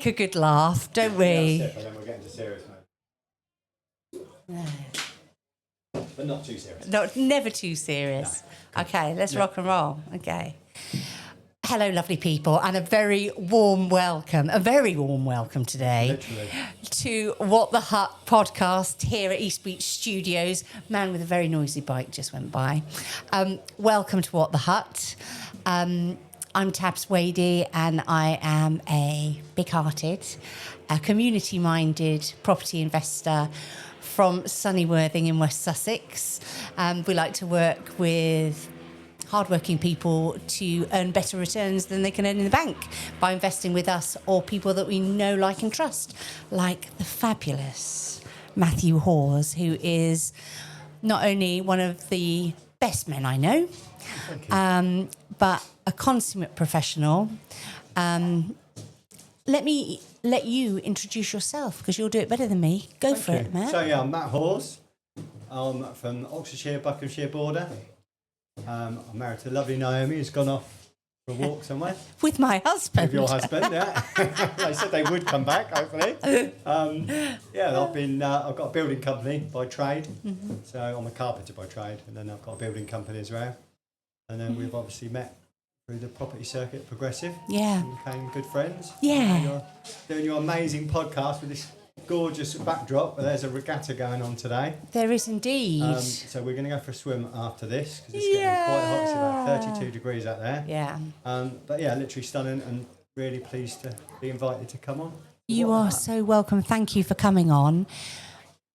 A good laugh, don't we? That's it, but then we'll get into serious mode. But not too serious. Never too serious. No. Okay, let's rock and roll. Okay. Hello, lovely people, and a very warm welcome today Literally. to What the Hut podcast here at East Beach Studios. Man with a very noisy bike just went by. Welcome to What the Hut. I'm Tabs Wadey, and I am a big-hearted, community-minded property investor from sunny Worthing in West Sussex. We like to work with hardworking people to earn better returns than they can earn in the bank by investing with us or people that we know, like and trust, like the fabulous Matthew Hawes, who is not only one of the best men I know, but a consummate professional. Let you introduce yourself, because you'll do it better than me. Go for it, Matt. So yeah, I'm Matt Hawes. I'm from Oxfordshire, Buckinghamshire border. I'm married to lovely Naomi, who's gone off for a walk somewhere. With my husband. With your husband, yeah. They said they would come back, hopefully. I've got a building company by trade. Mm-hmm. So I'm a carpenter by trade, and then I've got a building company as well. And then we've obviously met through the property circuit, Progressive. Yeah. And became good friends. Yeah. And you're doing your amazing podcast with this gorgeous backdrop. There's a regatta going on today. There is indeed. So we're going to go for a swim after this, because it's getting quite hot. It's about 32 degrees out there. Yeah. But yeah, literally stunning, and really pleased to be invited to come on. You are so welcome. Thank you for coming on.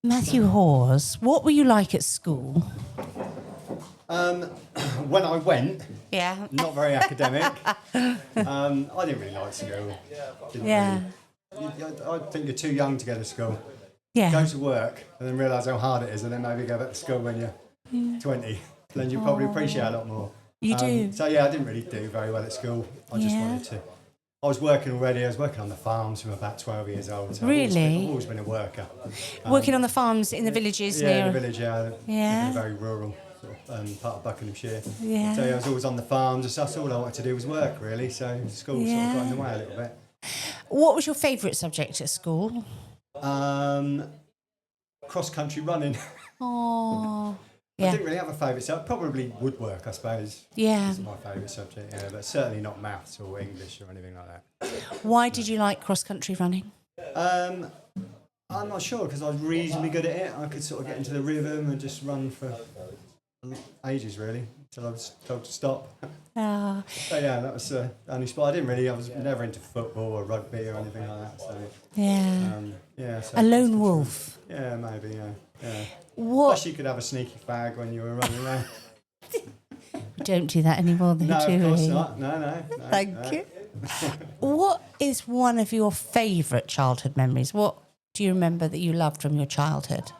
Matthew Hawes, what were you like at school? When I went, yeah, not very academic. I didn't really like school. I think you're too young to go to school. Yeah. Go to work and then realise how hard it is, and then maybe go back to school when you're 20. Then you probably appreciate a lot more. You do. So yeah, I didn't really do very well at school. I just wanted to. I was working already. I was working on the farms from about 12 years old. So really? I've always been a worker. Working on the farms in the villages near? Yeah, in the village, yeah. Very rural part of Buckinghamshire. Yeah. So I was always on the farms. So that's all I wanted to do was work, really. So school sort of got in the way a little bit. What was your favourite subject at school? Cross-country running. Oh. Yeah. I didn't really have a favourite subject. Probably woodwork, I suppose. Yeah. This is my favourite subject, but certainly not maths or English or anything like that. Why did you like cross-country running? I'm not sure, because I was reasonably good at it. I could sort of get into the rhythm and just run for ages, really, until I was told to stop. Oh. So yeah, that was the only sport. I was never into football or rugby or anything like that. So yeah. So a lone wolf. Yeah, maybe. Yeah. What? Plus, you could have a sneaky fag when you were running around. We don't do that anymore, though, no, do we? No, of course not. No. Thank you. What is one of your favourite childhood memories? What do you remember that you loved from your childhood?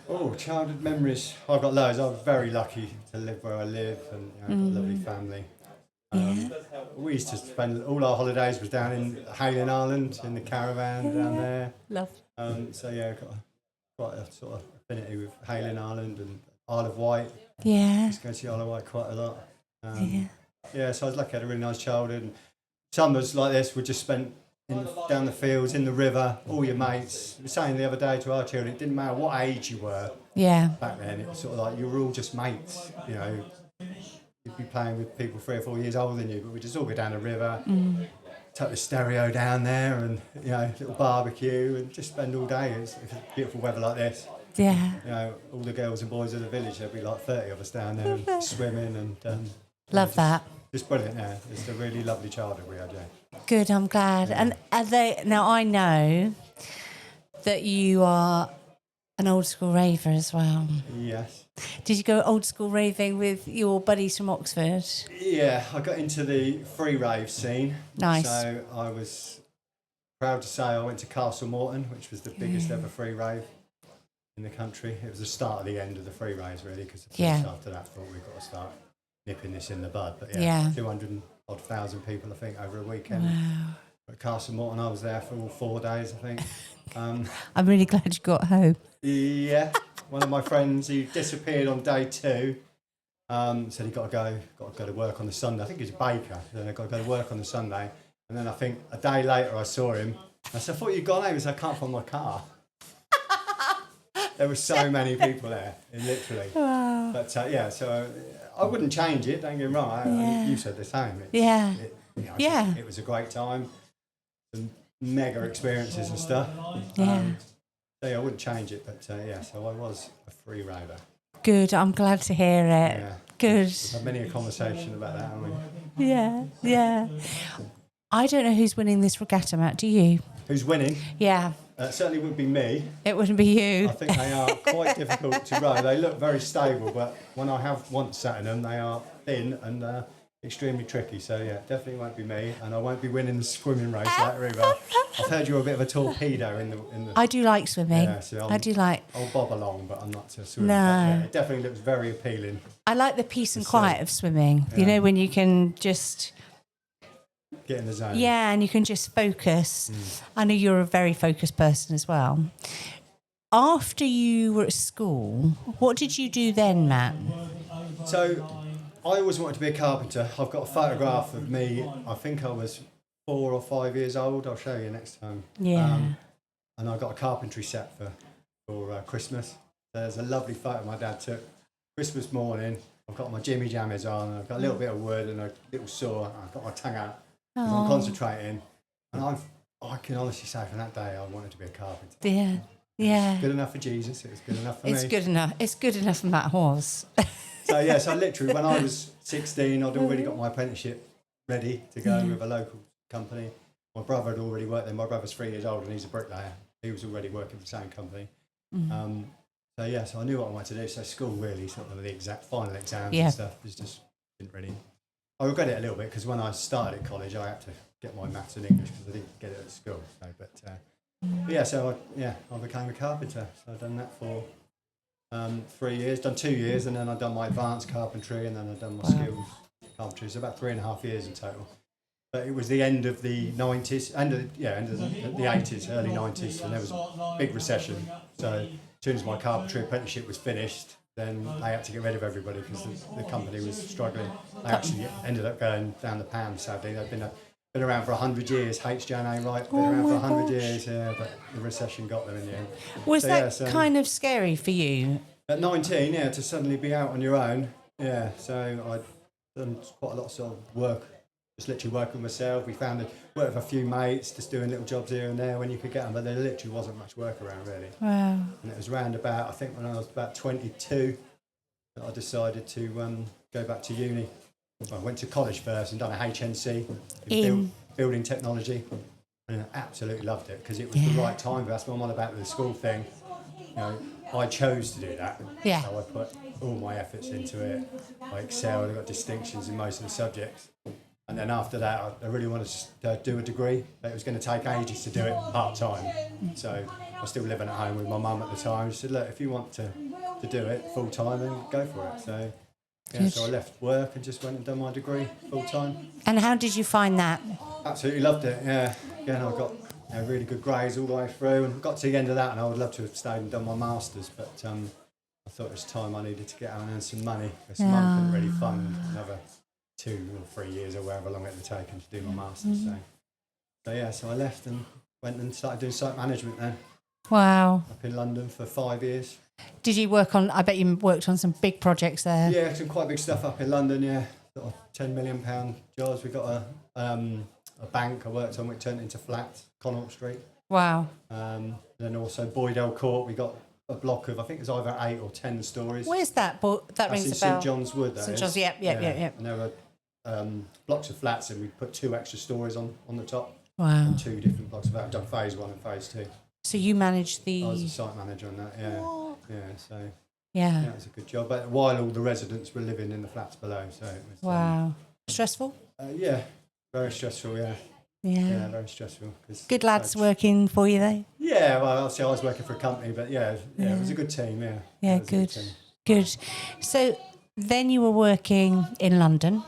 Oh, childhood memories. I've got loads. I was very lucky to live where I live, and got a lovely family. We used to spend all our holidays was down in Hayling Island in the caravan down there. Love. So yeah, got quite a sort of affinity with Hayling Island and Isle of Wight. Yeah. Used to go to the Isle of Wight quite a lot. So I was lucky. I had a really nice childhood. And summers like this were just spent down the fields, in the river, all your mates. We were saying the other day to our children, it didn't matter what age you were. Yeah. Back then, it was sort of like you were all just mates. You know, you'd be playing with people 3 or 4 years older than you, but we'd just all go down the river, take the stereo down there and, little barbecue and just spend all day. It's beautiful weather like this. Yeah. All the girls and boys of the village, there'll be like 30 of us down there and swimming and... Love that. It's brilliant, yeah. It's a really lovely childhood we had, yeah. Good, I'm glad. Yeah. And are they, now I know that you are an old school raver as well. Yes. Did you go old school raving with your buddies from Oxford? Yeah, I got into the free rave scene. Nice. So I was proud to say I went to Morton, which was the biggest ever free rave in the country. It was the start of the end of the free raves, really, because the police after that thought we've got to start nipping this in the bud. But 200,000 people, I think, over a weekend. Wow. At Morton, I was there for all 4 days, I think. I'm really glad you got home. Yeah. One of my friends who disappeared on day 2 said he got to go to work on the Sunday. I think he's a baker. Then I got to go to work on the Sunday. And then I think a day later I saw him. I said, I thought you'd gone home. He said, I can't find my car. There were so many people there, literally. Wow. But so I wouldn't change it, don't get me wrong. You said the same. It was a great time. Some mega experiences and stuff. I wouldn't change it, but so I was a free raver. Good, I'm glad to hear it. Yeah. Good. We've had many a conversation about that, haven't we? Yeah. I don't know who's winning this regatta, Matt, do you? Who's winning? Yeah. Certainly wouldn't be me. It wouldn't be you. I think they are quite difficult to row. They look very stable, but when I have once sat in them, they are thin and extremely tricky. So, definitely won't be me. And I won't be winning the swimming race later either. I've heard you're a bit of a torpedo in the... I do like swimming. Yeah, so I'll bob along, but I'm not a swimmer. No. It definitely looks very appealing. I like the peace and quiet of swimming. Yeah. You know, when you can just... Get in the zone. Yeah, and you can just focus. I know you're a very focused person as well. After you were at school, what did you do then, Matt? So, I always wanted to be a carpenter. I've got a photograph of me. I think I was 4 or 5 years old. I'll show you next time. Yeah. And I got a carpentry set for Christmas. There's a lovely photo my dad took Christmas morning. I've got my Jimmy Jammers on. I've got a little bit of wood and a little saw. I've got my tongue out. I'm concentrating, and I can honestly say from that day I wanted to be a carpenter. Yeah. Good enough for Jesus. It was good enough for me. It's good enough. It's good enough for Matt Hawes. So literally when I was 16, I'd already got my apprenticeship ready to go with a local company. My brother had already worked there. My brother's 3 years old and he's a bricklayer. He was already working for the same company. So I knew what I wanted to do. So school really, sort of the final exams and stuff, was just didn't really. I regret it a little bit because when I started at college, I had to get my maths and English because I didn't get it at school. So, I became a carpenter. So I've done that for 3 years, done 2 years, and then I've done my advanced carpentry, and then I've done my skills carpentry. So about 3.5 years in total. But it was the end of the 90s, end of the 80s, early 90s, and there was a big recession. So as soon as my carpentry apprenticeship was finished, then they had to get rid of everybody because the company was struggling. They actually ended up going down the pan, sadly. They've been around for 100 years, HJNA, right? Been around for 100 years, but the recession got them in the end. Was that kind of scary for you? At 19, to suddenly be out on your own, so I'd done quite a lot of sort of work, just literally working myself. We worked with a few mates, just doing little jobs here and there when you could get them, but there literally wasn't much work around really. Wow. And it was round about, I think when I was about 22, that I decided to go back to uni. I went to college first and done a HNC in building technology, and I absolutely loved it because it was the right time. That's what I'm on about with the school thing. I chose to do that. Yeah. So I put all my efforts into it. I excelled. I got distinctions in most of the subjects. And then after that, I really wanted to do a degree, but it was going to take ages to do it part-time. So I was still living at home with my mum at the time. She said, look, if you want to do it full-time, then go for it. So, so I left work and just went and done my degree full-time. And how did you find that? Absolutely loved it, Again, I got really good grades all the way through and got to the end of that, and I would love to have stayed and done my masters, but I thought it was time I needed to get out and earn some money because Mum couldn't really fund another 2 or 3 years or however long it would take to do my masters. So I left and went and started doing site management then. Wow. Up in London for 5 years. Did you I bet you worked on some big projects there. Yeah, some quite big stuff up in London, sort of £10 million jobs. We got a a bank I worked on, which turned into flats, Connaught Street. Wow. Then also Boydell Court, we got a block of, I think it was either 8 or 10 stories. Where's that? That That's rings in a bell. St John's Wood, that St is. John's, yep. And there were blocks of flats, and we put 2 extra stories on the top. Wow. And 2 different blocks of that. I've done phase 1 and phase 2. So you managed the... I was a site manager on that, yeah. What? Yeah, so Yeah. it was a good job. But while all the residents were living in the flats below, so it was... Wow. Stressful? Yeah, very stressful, yeah. Yeah. Very stressful. Good lads working for you, though? Yeah, well, obviously I was working for a company, but it was a good team, yeah. Yeah, good. So then you were working in London.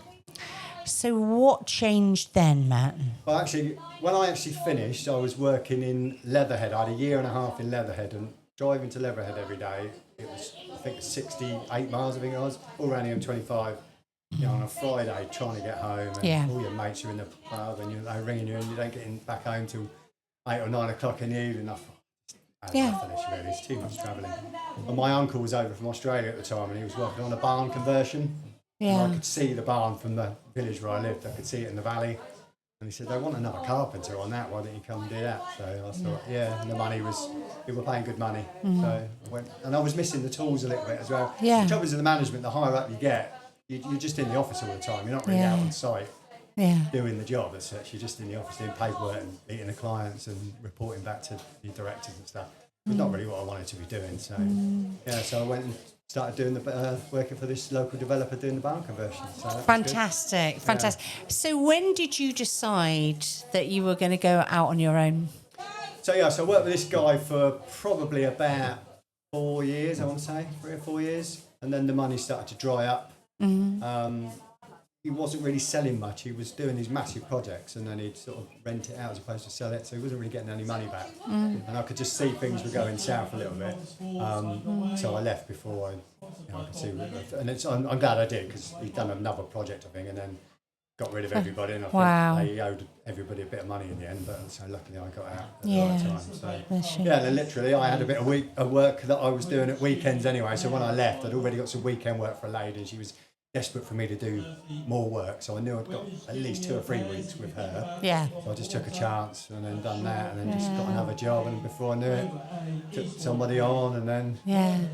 So what changed then, Matt? Well, actually, when I actually finished, I was working in Leatherhead. I had a year and a half in Leatherhead, and driving to Leatherhead every day, it was, I think, 68 miles, I think it was, all around the M25. On a Friday, trying to get home, and all your mates are in the pub, and they're ringing you, and you don't get back home till 8 or 9 o'clock in the evening. I thought, really, it's too much travelling. And my uncle was over from Australia at the time, and he was working on a barn conversion. Yeah. And I could see the barn from the village where I lived. I could see it in the valley. And he said, they want another carpenter on that. Why don't you come and do that? So I thought, and the money was, we were paying good money. So I went, and I was missing the tools a little bit as well. Yeah. The trouble is with the management, the higher up you get, you're just in the office all the time. You're not really out on site doing the job as such. You're just in the office doing paperwork and meeting the clients and reporting back to the directors and stuff. It's not really what I wanted to be doing. So so I went and started doing working for this local developer doing the barn conversion. So fantastic. So when did you decide that you were going to go out on your own? So I worked with this guy for probably about 4 years, I want to say, 3 or 4 years, and then the money started to dry up. He wasn't really selling much. He was doing these massive projects, and then he'd sort of rent it out as opposed to sell it, so he wasn't really getting any money back. And I could just see things were going south a little bit. So I left before I could see. And I'm glad I did, because he'd done another project, I think, and then got rid of everybody, and I think they owed everybody a bit of money in the end, but so luckily I got out at the right time. So and then literally I had a bit of work that I was doing at weekends anyway, so when I left I'd already got some weekend work for a lady, and she was desperate for me to do more work, so I knew I'd got at least 2 or 3 weeks with her. So I just took a chance and then done that, and then just got another job, and before I knew it, took somebody on, and then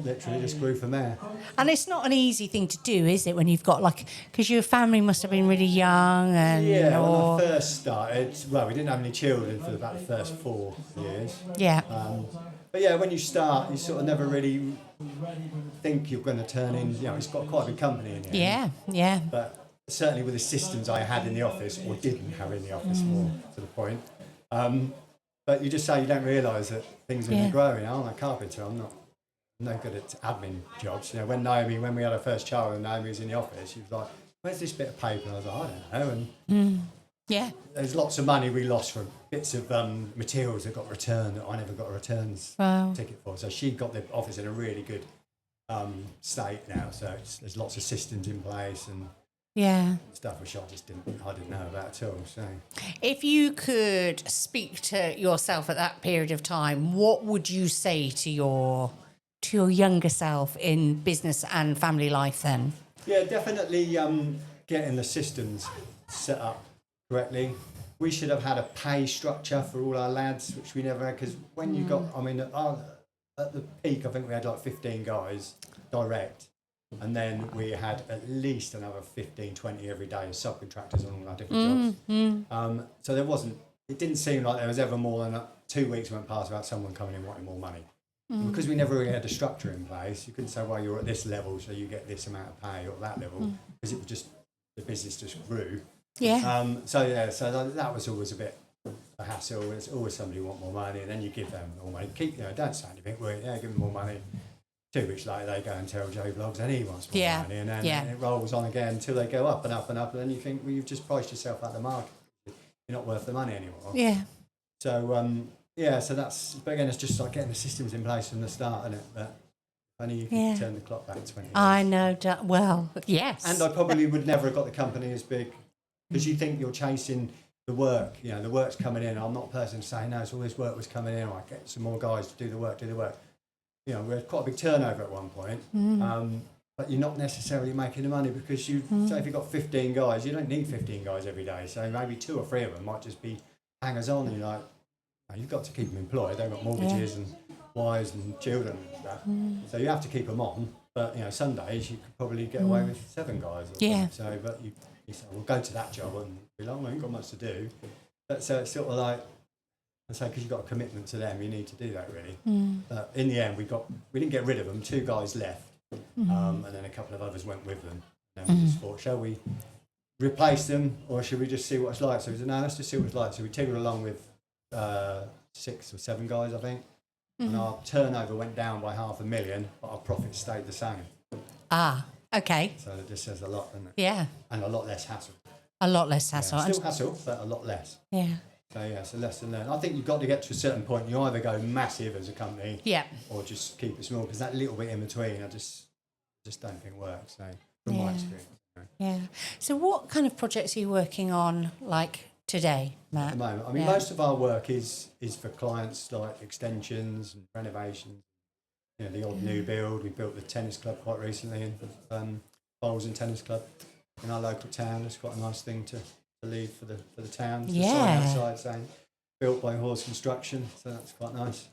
literally just grew from there. And it's not an easy thing to do, is it, when you've got, because your family must have been really young, and... Yeah, when I first started, we didn't have any children for about the first 4 years. But when you start, you sort of never really think you're going to turn in, it's got quite a big company in here. But certainly with the systems I had in the office, or didn't have in the office, more to the point. But you just say you don't realise that things are growing. I'm a carpenter, I'm no good at admin jobs. When we had our first child and Naomi was in the office, she was like, where's this bit of paper? And I was like, I don't know. And there's lots of money we lost for bits of materials that got returned that I never got a returns ticket for. So she got the office in a really good state now. So there's lots of systems in place and stuff which I didn't know about at all. So if you could speak to yourself at that period of time, what would you say to your younger self in business and family life then? Yeah, definitely getting the systems set up correctly. We should have had a pay structure for all our lads, which we never had, because when you got, at the peak, I think we had 15 guys direct, and then we had at least another 15, 20 every day as subcontractors on all our different jobs. So it didn't seem like there was ever more than 2 weeks went past without someone coming in wanting more money. Because we never really had a structure in place, you couldn't say, well, you're at this level, so you get this amount of pay, or that level, because it was just, the business just grew. So that was always a bit a hassle. There's always somebody who want more money, and then you give them more money. Don't say anything. Give them more money. 2 weeks later, they go and tell Joe Blogs, and he wants more money, and then it rolls on again until they go up and up and up, and then you think, well, you've just priced yourself out of the market. You're not worth the money anymore. So that's. But again, it's just like getting the systems in place from the start, isn't it? But only you can turn the clock back 20 years. I know. Well, yes. And I probably would never have got the company as big. Because you think you're chasing the work, the work's coming in. I'm not a person saying, no, so all this work was coming in, I get some more guys to do the work. We had quite a big turnover at one point. but you're not necessarily making the money because you say if you've got 15 guys, you don't need 15 guys every day. So maybe 2 or 3 of them might just be hangers on. And you're like, oh, you've got to keep them employed. They've got mortgages and wives and children and stuff. So you have to keep them on. But Sundays you could probably get away with 7 guys. Or something. So, but you say, well, go to that job and be like, well, I ain't got much to do. But so it's sort of like, I say, because you've got a commitment to them, you need to do that really. But in the end, we didn't get rid of them. 2 guys left, and then a couple of others went with them. And we just thought, shall we replace them or should we just see what it's like? So we said, no, let's just see what it's like. So we tickled along with 6 or 7 guys, I think. And our turnover went down by $500,000, but our profits stayed the same. Ah, okay. So it just says a lot, doesn't it? Yeah. And a lot less hassle. A lot less hassle. Yeah, still hassle, but a lot less. Yeah. So it's a lesson learned. I think you've got to get to a certain point. You either go massive as a company, or just keep it small. Because that little bit in between, I just don't think works. So from my experience. Yeah. So what kind of projects are you working on, like today, Matt? At the moment, I mean, most of our work is for clients like extensions and renovations. The odd new build. We built the tennis club quite recently, in Bowls and Tennis Club in our local town. It's quite a nice thing to leave for the town. There's a sign outside saying built by Hawes Construction, so that's quite nice.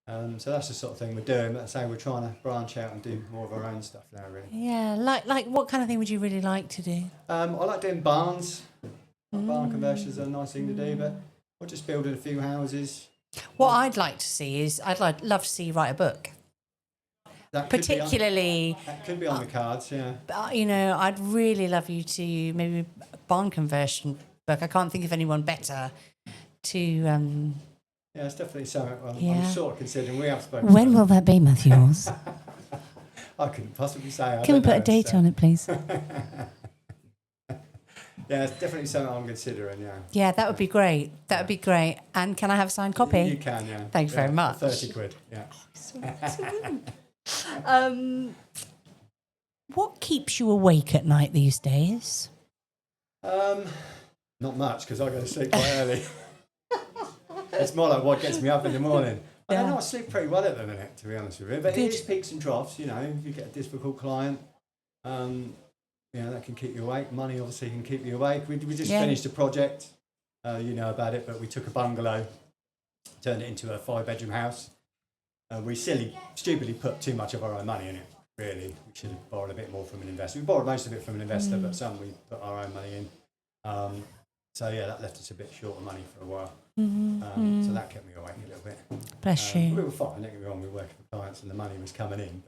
So that's the sort of thing we're doing. But I say we're trying to branch out and do more of our own stuff now, really. Yeah, like what kind of thing would you really like to do? I like doing barns. Barn conversions are a nice thing to do, but we're just building a few houses. What I'd like to see is love to see you write a book. That Particularly, that could be on the cards, yeah. I'd really love you to maybe a barn conversion book. I can't think of anyone better to. Yeah, it's definitely something I'm sort of considering. We have spoken. When will that be, Matthew? I couldn't possibly say. Can we put a date on it, please? Yeah, it's definitely something I'm considering, yeah. Yeah, that would be great. That would be great. And can I have a signed copy? You can, yeah. Thanks very much. 30 quid, yeah. What keeps you awake at night these days? Not much, because I go to sleep quite early. It's more like what gets me up in the morning. I don't know, I sleep pretty well at the minute, to be honest with you. But it is peaks and troughs, if you get a difficult client, that can keep you awake. Money obviously can keep you awake. We just finished a project, you know about it, but we took a bungalow, turned it into a 5-bedroom house. We stupidly put too much of our own money in it, really. We should have borrowed a bit more from an investor. We borrowed most of it from an investor, but some we put our own money in. That left us a bit short of money for a while. So that kept me awake a little bit. Bless you. We were fine, don't get me wrong, we were working for clients and the money was coming in.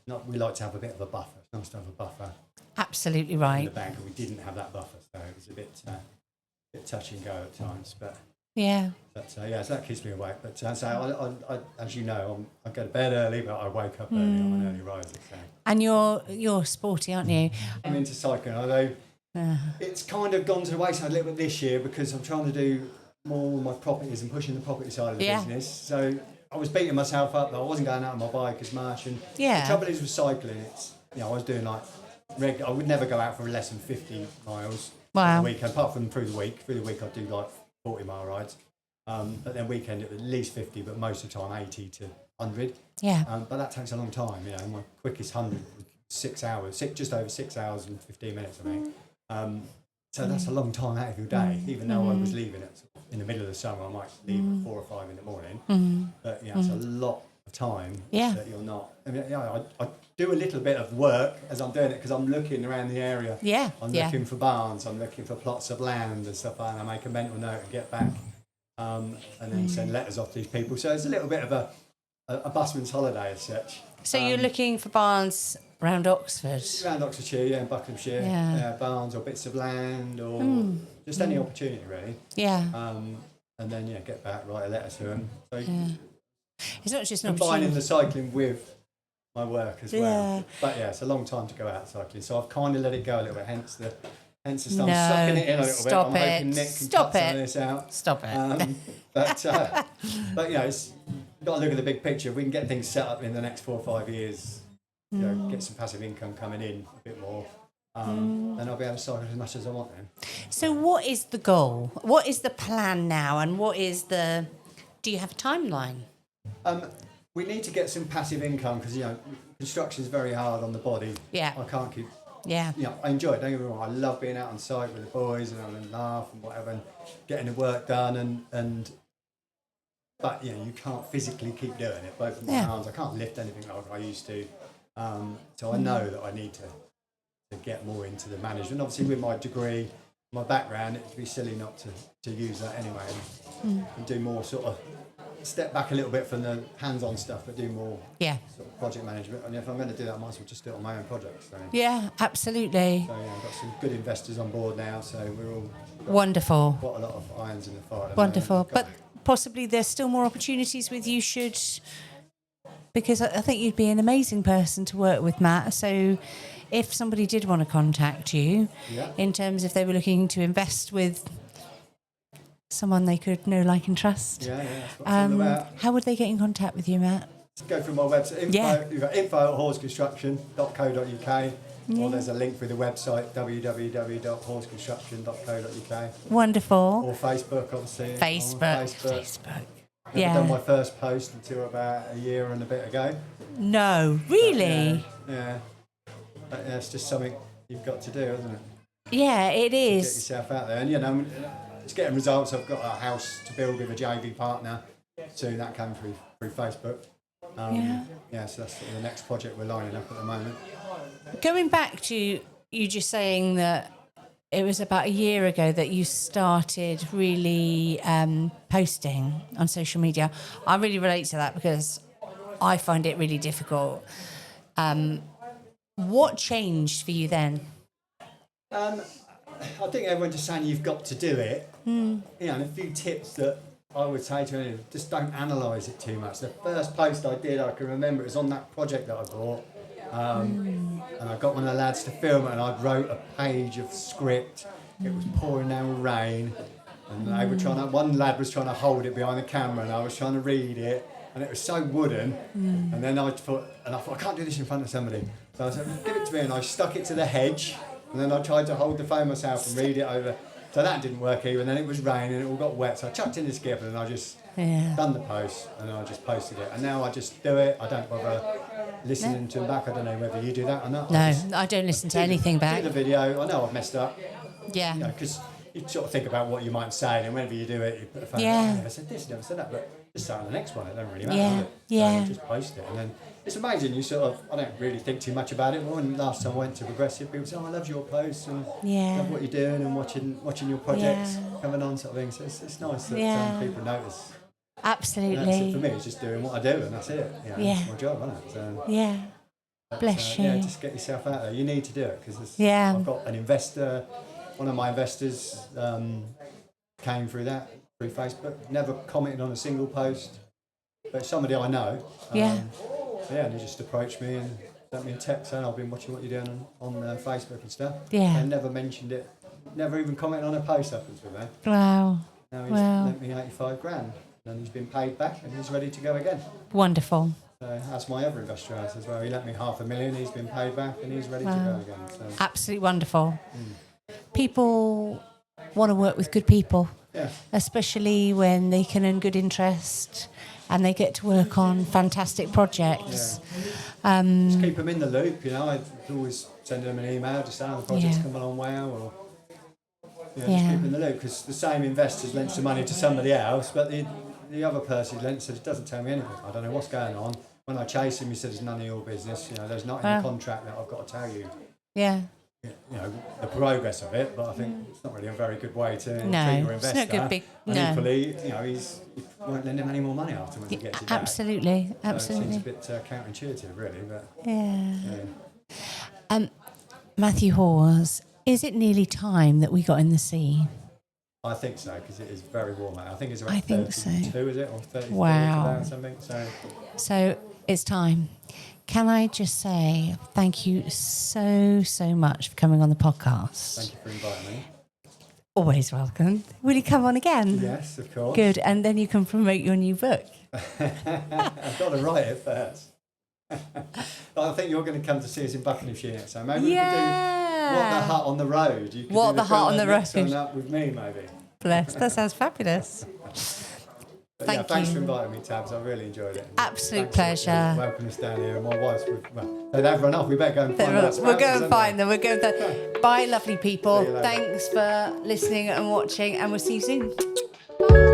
But we like to have a bit of a buffer. It's nice to have a buffer. Absolutely In right. the bank, and we didn't have that buffer, so it was a bit touch and go at times. But so that keeps me awake. But I as you know, I go to bed early, but I wake up early. I'm an early riser. So. And you're sporty, aren't you? I'm into cycling, although it's kind of gone to the wayside a little bit this year because I'm trying to do more with my properties and pushing the property side of the business. So I was beating myself up that I wasn't going out on my bike as much. And the trouble is with cycling, it's I was doing like I would never go out for less than 50 miles a week, apart from through the week. Through the week I'd do like 40-mile rides. But then weekend it was at least 50, but most of the time 80 to 100. Yeah. But that takes a long time. My quickest 100 was 6 hours, just over 6 hours and 15 minutes, I think. So that's a long time out of your day, even though I was leaving it in the middle of the summer. I might leave at 4 or 5 in the morning. But it's a lot of time that you're not. I mean, I do a little bit of work as I'm doing it because I'm looking around the area. Yeah. I'm looking for barns. I'm looking for plots of land and stuff like that. And I make a mental note and get back, and then send letters off to these people. So it's a little bit of a busman's holiday as such. So you're looking for barns around Oxford? Around Oxfordshire, and Buckinghamshire, barns or bits of land or just any opportunity really. Yeah. And then get back, write a letter to them. So it's not just combining the cycling with my work as well. But it's a long time to go out cycling, so I've kind of let it go a little bit. Hence the stuff. I'm sucking it in a little bit. I'm hoping Nick can cut some of this out. Stop it. But it's you've got to look at the big picture. If we can get things set up in the next 4 or 5 years, get some passive income coming in a bit more, then I'll be able to cycle as much as I want then. So what is the goal? What is the plan now? And what is do you have a timeline? we need to get some passive income because, you know, construction is very hard on the body. Yeah. I can't keep... Yeah. You know, I enjoy it, don't get me wrong. I love being out on site with the boys and having a laugh and whatever and getting the work done but, you know, you can't physically keep doing it. Both of my arms, I can't lift anything like I used to. So I know that I need to get more into the management. Obviously, with my degree, my background, it'd be silly not to use that anyway and do more sort of step back a little bit from the hands-on stuff, but do more sort of project management. And if I'm going to do that, I might as well just do it on my own projects. So. Yeah, absolutely. So yeah, I've got some good investors on board now, so we're all wonderful. Quite a lot of irons in the fire. Wonderful, but possibly there's still more opportunities with you because I think you'd be an amazing person to work with, Matt. So if somebody did want to contact you in terms if they were looking to invest with someone they could know, like and trust, that's what it's all about. How would they get in contact with you, Matt? Just go through my website. You've got info@hawesconstruction.co.uk or there's a link through the website www.hawesconstruction.co.uk. Wonderful. Or Facebook, obviously. Facebook. Never done my first post until about a year and a bit ago. No, really? Yeah. But it's just something you've got to do, isn't it? Yeah, it is. Get yourself out there. And, you know, it's getting results. I've got a house to build with a JV partner. Soon that came through Facebook. So that's sort of the next project we're lining up at the moment. Going back to you just saying that it was about a year ago that you started really posting on social media. I really relate to that because I find it really difficult. What changed for you then? I think everyone's just saying you've got to do it. You know, and a few tips that I would say to anyone, just don't analyse it too much. The first post I did, I can remember, it was on that project that I bought. And I got one of the lads to film it, and I wrote a page of script. It was pouring down with rain, and they were one lad was trying to hold it behind the camera, and I was trying to read it, and it was so wooden. And then I thought, I can't do this in front of somebody. So I said, give it to me, and I stuck it to the hedge, and then I tried to hold the phone myself and read it over. So that didn't work either, and then it was raining, and it all got wet, so I chucked in the skip, and I just done the post, and I just posted it. And now I just do it, I don't bother listening to them back. I don't know whether you do that or not. No, I don't listen to anything back. Do the video, I know I've messed up. Yeah. You know, because you sort of think about what you might say, and whenever you do it, you put the phone I never said this, never said that, but just say on the next one, it doesn't really matter, does it? So just post it, and then it's amazing, you sort of, I don't really think too much about it. When last time I went to Progressive, people say, I love your posts, and love what you're doing, and watching your projects coming on, sort of thing. So it's nice that people notice. Absolutely. And that's it for me, it's just doing what I do, and that's it. You know, it's my job, isn't it? So, bless you. Yeah, just get yourself out there. You need to do it, because I've got an investor, one of my investors came through Facebook, never commented on a single post, but somebody I know. And he just approached me and sent me a text saying, I've been watching what you're doing on Facebook and stuff. And never mentioned it, never even commented on a post up until then. Wow. Now he's lent me 85 grand and he's been paid back and he's ready to go again. Wonderful. So that's my other investor house as well. He lent me $500,000, he's been paid back and he's ready to go again. So. Absolutely wonderful. People want to work with good people, especially when they can earn good interest and they get to work on fantastic projects. Just keep them in the loop, you know. I always send them an email just saying the project's coming along well, or just keep them in the loop, because the same investors lent some money to somebody else, but the other person who lent said it doesn't tell me anything. I don't know what's going on. When I chase him, he said it's none of your business. You know, there's not in the contract that I've got to tell you. You know, the progress of it, but I think it's not really a very good way to treat your investor. It's not good. Equally, you know, he won't lend him any more money after when he gets it back. Absolutely. So it seems a bit counterintuitive, really. But Matthew Hawes, is it nearly time that we got in the sea? I think so, because it is very warm out. I think it's about 32, is it? Or 33 or something. So it's time. Can I just say thank you so much for coming on the podcast. Thank you for inviting me. Always welcome. Will you come on again? Yes, of course. Good, and then you can promote your new book. I've got to write it first. I think you're going to come to see us in Buckinghamshire next time. Maybe we could do What the Hut on the Road. You could What do the Hut on the Road. Up with me, maybe. Bless. That sounds fabulous. But Thank thanks you. for inviting me, Tabs. I really enjoyed it. Absolute Thanks for pleasure. welcoming us down here. And my wife's they've run off. We better go and find out. We'll go and find them. We'll go. Bye, lovely people. See you later. Thanks for listening and watching, and we'll see you soon. Bye.